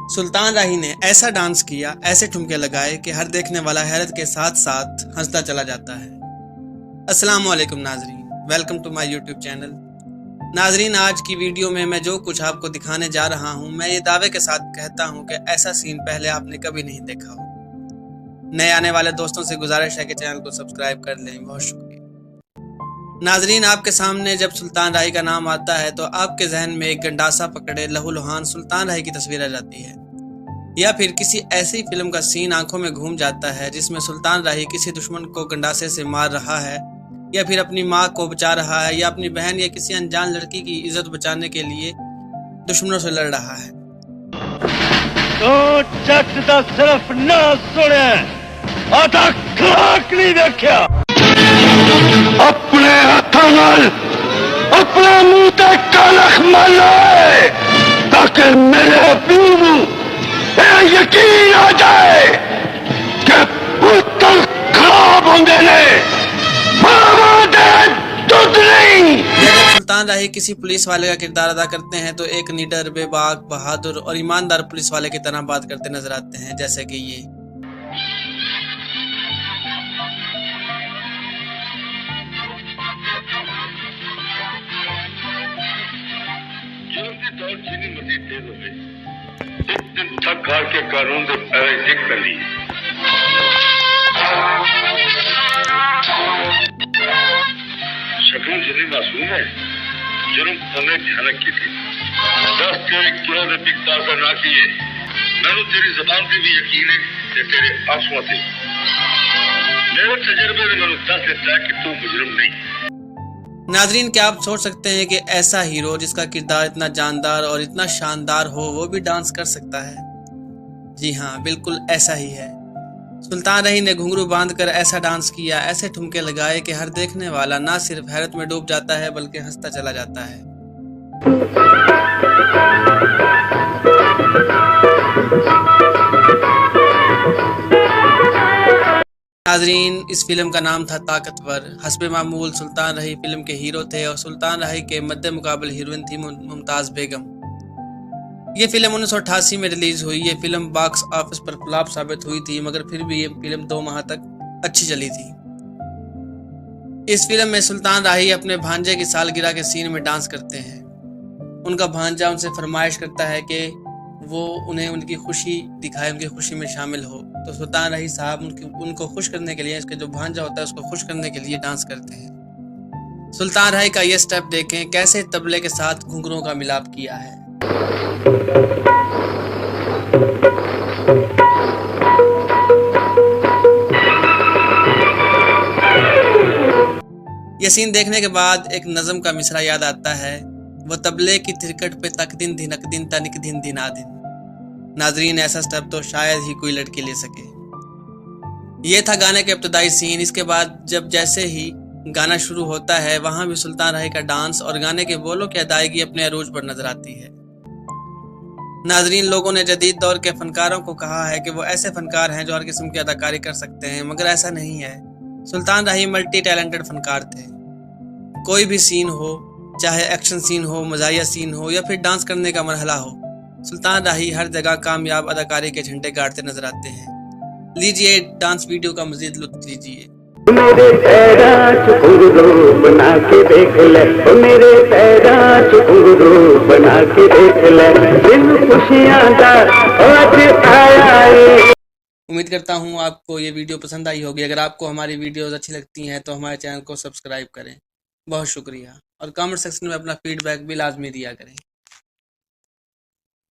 सुल्तान राही ने ऐसा डांस किया, ऐसे ठुमके लगाए कि हर देखने वाला हैरत के साथ साथ हंसता चला जाता है। अस्सलाम वालेकुम नाजरीन, welcome to my YouTube channel. नाजरीन, आज की वीडियो में मैं जो कुछ आपको दिखाने जा रहा हूं, मैं ये दावे के साथ कहता हूं कि ऐसा सीन पहले आपने कभी नहीं देखा हो। नए आने वाले दोस्तों से गुजारिश है कि चैनल को सब्सक्राइब कर लें। बहुत शुक्रिया। नाजरीन, आपके सामने जब सुल्तान राही का नाम आता है तो आपके जहन में एक गंडासा पकड़े लहूलुहान सुल्तान राही की तस्वीर आ जाती है, या फिर किसी ऐसी फिल्म का सीन आंखों में घूम जाता है जिसमें सुल्तान राही किसी दुश्मन को गंडासे से मार रहा है, या फिर अपनी माँ को बचा रहा है, या अपनी बहन या किसी अनजान लड़की की इज्जत बचाने के लिए दुश्मनों से लड़ रहा है। तो जट दा सिर्फ ना सुने आधा खाक नहीं देखा। अपने हाथों नाल अपने मुंह ते कलख मारे ताकि मेरे हबीब ये यकीन आ जाए कि पुत्र खराब होंगे ने दूध नहीं। जब सुल्तान राही किसी पुलिस वाले का किरदार अदा करते हैं तो एक निडर, बेबाक, बहादुर और ईमानदार पुलिस वाले की तरह बात करते नजर आते हैं, जैसे कि ये। एक दिन ठग हार के कानून के पैरे डिग पैंदी। शक्ल जिन्नी मासूम है, जुर्म उन्हें भयानक की थी। दस तेरे क्यों ने दिखता ना किए, मैंने तेरी जबान से भी यकीन है कि तेरे आंसुओं से। मेरे तजर्बे ने मैंने दस देता है कि तू मुजरिम नहीं। नाजरीन, क्या आप सोच सकते हैं कि ऐसा हीरो जिसका किरदार इतना जानदार और इतना शानदार हो, वो भी डांस कर सकता है? जी हाँ, बिल्कुल ऐसा ही है। सुल्तान राही ने घुंघरू बांधकर ऐसा डांस किया, ऐसे ठुमके लगाए कि हर देखने वाला ना सिर्फ हैरत में डूब जाता है बल्कि हंसता चला जाता है। नाजरीन, इस फिल्म का नाम था ताकतवर। हस्बे मामूल सुल्तान राही फिल्म के हीरो थे और सुल्तान राही के मद्दे मुकाबले हीरोइन थी मुमताज बेगम। ये फिल्म 1988 में रिलीज हुई। ये फिल्म बॉक्स ऑफिस पर फ्लॉप साबित हुई थी, मगर फिर भी ये फिल्म 2 माह तक अच्छी चली थी। इस फिल्म में सुल्तान राही अपने भांजे की सालगिरह के सीन में डांस करते हैं। उनका भांजा उनसे फरमाइश करता है कि वो उन्हें उनकी खुशी दिखाए, उनकी खुशी में शामिल हो। तो सुल्तान राही साहब उनको खुश करने के लिए, इसके जो भांजा होता है उसको खुश करने के लिए डांस करते हैं। सुल्तान राही का ये स्टेप देखें, कैसे तबले के साथ घुंघरूओं का मिलाप किया है। ये सीन देखने के बाद एक नज़म का मिसरा याद आता है, वो तबले की तिरकट पे तक दिन धिनक दिन तनिक दिन दिना दिन। नाजरीन, ऐसा स्टेप तो शायद ही कोई लड़की ले सके। ये था गाने के इब्तदाई सीन। इसके बाद जब जैसे ही गाना शुरू होता है, वहां भी सुल्तान राही का डांस और गाने के बोलों की अदायगी अपने अरूज पर नजर आती है। नाजरीन, लोगों ने जदीद दौर के फनकारों को कहा है कि वो ऐसे फनकार हैं जो हर किस्म की अदाकारी कर सकते हैं, मगर ऐसा नहीं है। सुल्तान राही मल्टी टैलेंटेड फनकार थे। कोई भी सीन हो, चाहे एक्शन सीन हो, मजाहिया सीन हो, या फिर डांस करने का मरहला हो, सुल्तान राही हर जगह कामयाब अदाकारी के झंडे गाड़ते नजर आते हैं। लीजिए डांस वीडियो का मजीद लुत्फ लीजिए। मेरे पैरा घुंघरू बना के देख ले, मेरे पैरा घुंघरू बना के देख ले, दिल खुशियां दा आज आया है। उम्मीद करता हूँ आपको ये वीडियो पसंद आई होगी। अगर आपको हमारी वीडियोस अच्छी लगती हैं तो हमारे चैनल को सब्सक्राइब करें। बहुत शुक्रिया। और कमेंट सेक्शन में अपना फीडबैक भी लाजमी दिया करें।